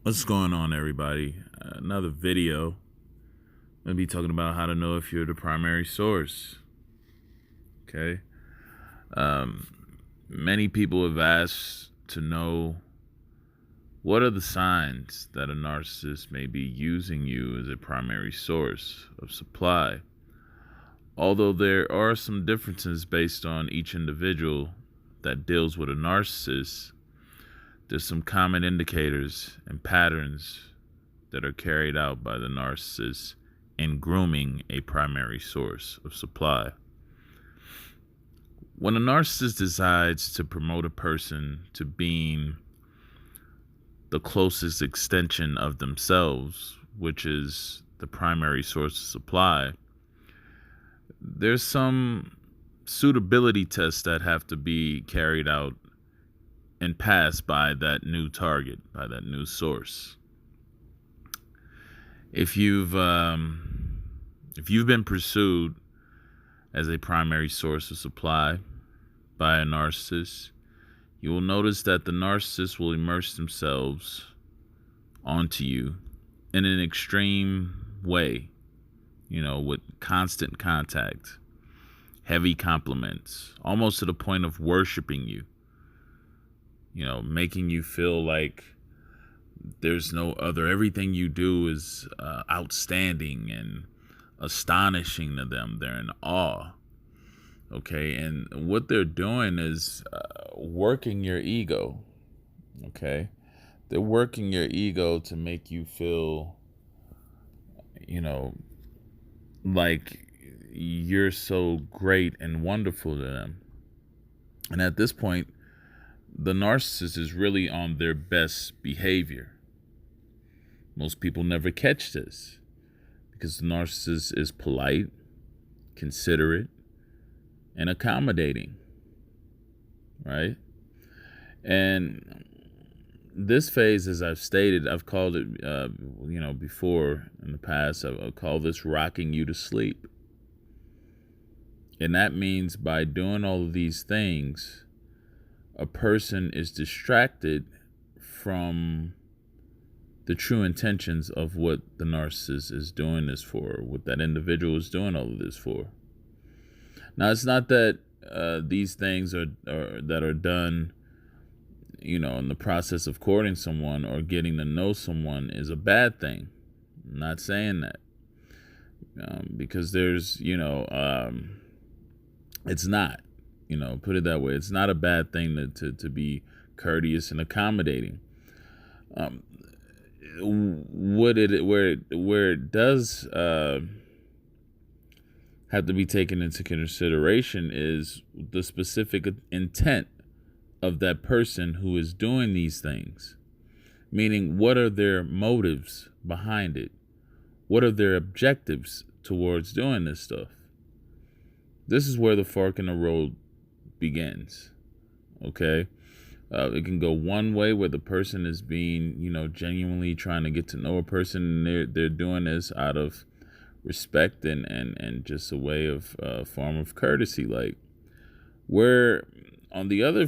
What's going on, everybody? Another video. I'm going to be talking about how to know if you're the primary source. Okay. Many people have asked to know what are the signs that a narcissist may be using you as a primary source of supply. Although there are some differences based on each individual that deals with a narcissist, there's some common indicators and patterns that are carried out by the narcissist in grooming a primary source of supply. When a narcissist decides to promote a person to being the closest extension of themselves, which is the primary source of supply, there's some suitability tests that have to be carried out and passed by that new target, by that new source. If you've been pursued as a primary source of supply by a narcissist, you will notice that the narcissist will immerse themselves onto you in an extreme way, with constant contact, heavy compliments, almost to the point of worshiping you, making you feel like there's no other. Everything you do is outstanding and astonishing to them. They're in awe. Okay. And what they're doing is working your ego. Okay. They're working your ego to make you feel, like you're so great and wonderful to them. And at this point, the narcissist is really on their best behavior. Most people never catch this because the narcissist is polite, considerate, and accommodating, right? And this phase, as I've stated, I've called it, before in the past, I've called this rocking you to sleep. And that means by doing all of these things, a person is distracted from the true intentions of what the narcissist is doing this for, what that individual is doing all of this for. Now, it's not that these things are that are done, in the process of courting someone or getting to know someone is a bad thing. I'm not saying that, because there's, it's not. Put it that way. It's not a bad thing to be courteous and accommodating. Where it does have to be taken into consideration is the specific intent of that person who is doing these things. Meaning, what are their motives behind it? What are their objectives towards doing this stuff? This is where the fork in the road begins. Okay. It can go one way where the person is being, genuinely trying to get to know a person, and they're doing this out of respect and just a way of form of courtesy. Like, where on the other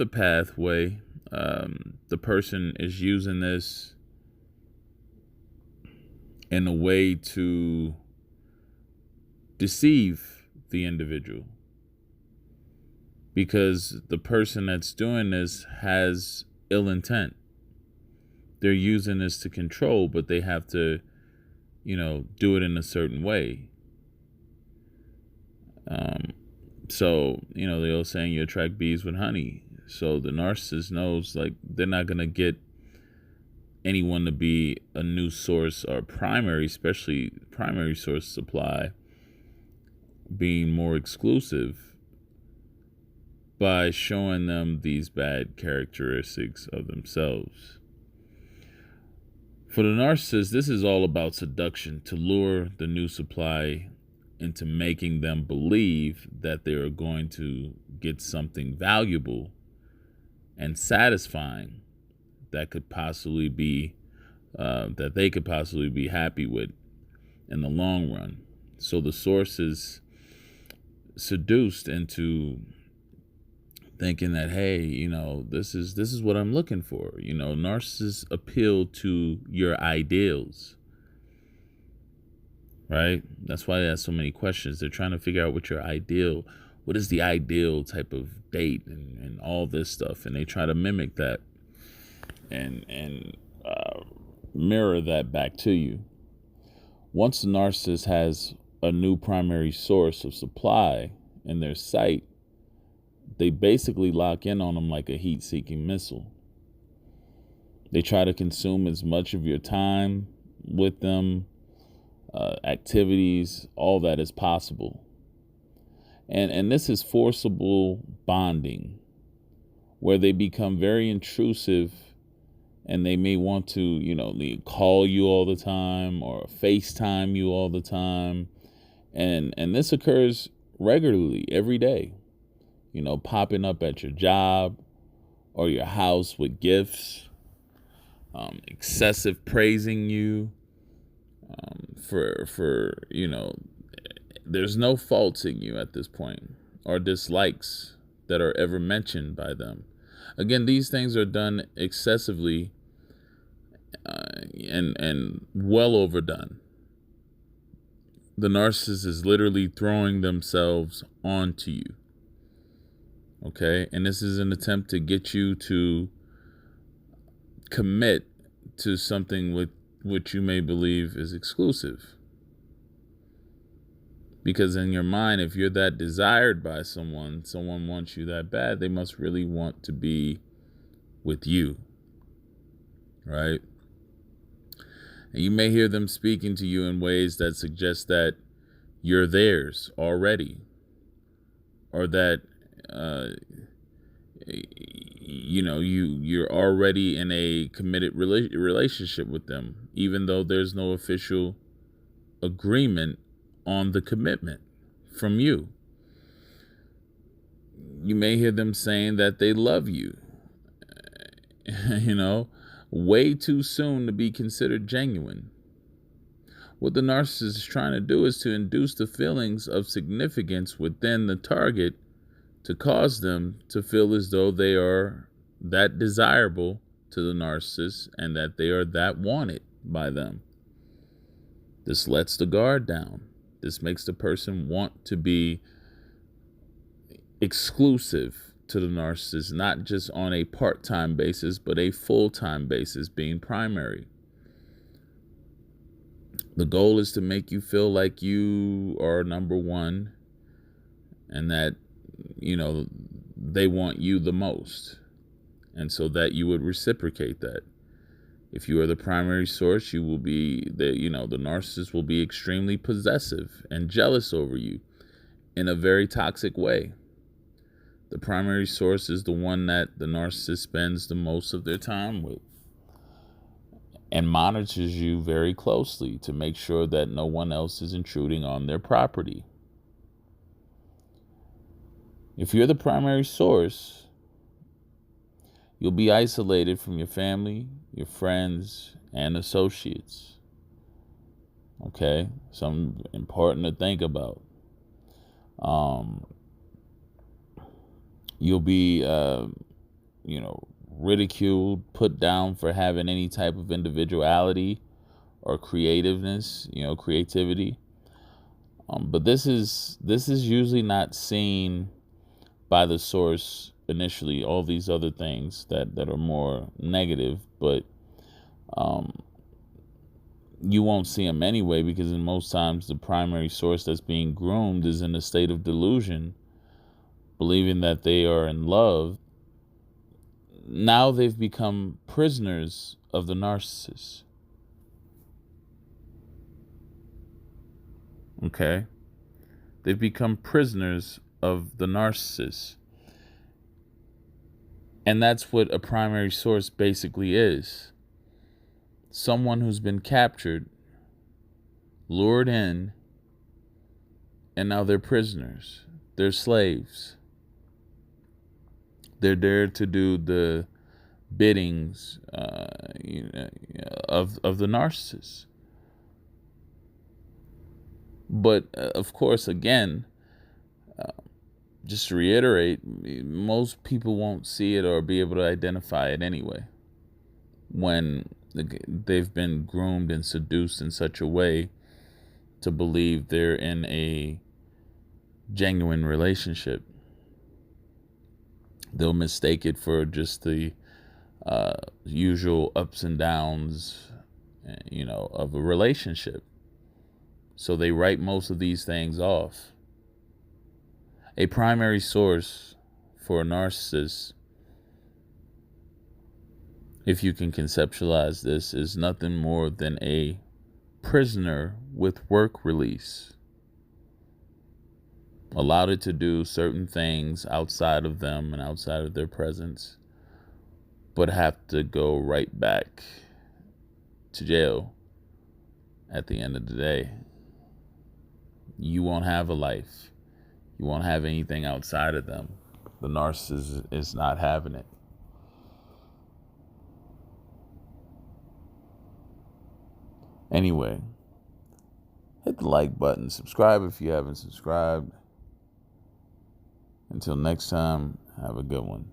pathway, the person is using this in a way to deceive the individual. Because the person that's doing this has ill intent. They're using this to control, but they have to, do it in a certain way. So, the old saying, you attract bees with honey. So the narcissist knows, like, they're not going to get anyone to be a new source or primary, especially primary source supply, being more exclusive by showing them these bad characteristics of themselves. For the narcissist, this is all about seduction to lure the new supply into making them believe that they are going to get something valuable and satisfying that could possibly be that they could possibly be happy with in the long run. So the source is seduced into thinking that, hey, this is what I'm looking for. Narcissists appeal to your ideals, right? That's why they ask so many questions. They're trying to figure out what is the ideal type of date and all this stuff, and they try to mimic that and mirror that back to you. Once the narcissist has a new primary source of supply in their sight, they basically lock in on them like a heat-seeking missile. They try to consume as much of your time with them, activities, all that is possible. And this is forcible bonding, where they become very intrusive, and they may want to, they call you all the time or FaceTime you all the time. And this occurs regularly, every day, popping up at your job or your house with gifts, excessive praising you for there's no faulting you at this point or dislikes that are ever mentioned by them. Again, these things are done excessively and well overdone. The narcissist is literally throwing themselves onto you. Okay? And this is an attempt to get you to commit to something with which you may believe is exclusive. Because in your mind, if you're that desired by someone wants you that bad, they must really want to be with you, right? And you may hear them speaking to you in ways that suggest that you're theirs already, or that you're already in a committed relationship with them, even though there's no official agreement on the commitment from you. You may hear them saying that they love you, way too soon to be considered genuine. What the narcissist is trying to do is to induce the feelings of significance within the target to cause them to feel as though they are that desirable to the narcissist and that they are that wanted by them. This lets the guard down. This makes the person want to be exclusive to the narcissist, not just on a part-time basis, but a full-time basis, being primary. The goal is to make you feel like you are number one and that, they want you the most. And so that you would reciprocate that. If you are the primary source, you will be the narcissist will be extremely possessive and jealous over you in a very toxic way. The primary source is the one that the narcissist spends the most of their time with and monitors you very closely to make sure that no one else is intruding on their property. If you're the primary source, you'll be isolated from your family, your friends, and associates. Okay? Something important to think about. You'll be, ridiculed, put down for having any type of individuality or creativity. But this is usually not seen by the source initially. All these other things that are more negative, but you won't see them anyway, because in most times the primary source that's being groomed is in a state of delusion, believing that they are in love. Now they've become prisoners of the narcissist. Okay? They've become prisoners of the narcissist. And that's what a primary source basically is. Someone who's been captured, lured in, and now they're prisoners. They're slaves. They're there to do the biddings of the narcissist. But of course, again, just to reiterate, most people won't see it or be able to identify it anyway when they've been groomed and seduced in such a way to believe they're in a genuine relationship. They'll mistake it for just the usual ups and downs, of a relationship. So they write most of these things off. A primary source for a narcissist, if you can conceptualize this, is nothing more than a prisoner with work release, allowed it to do certain things outside of them and outside of their presence, but have to go right back to jail at the end of the day. You won't have a life. You won't have anything outside of them. The narcissist is not having it. Anyway, hit the like button. Subscribe if you haven't subscribed. Until next time, have a good one.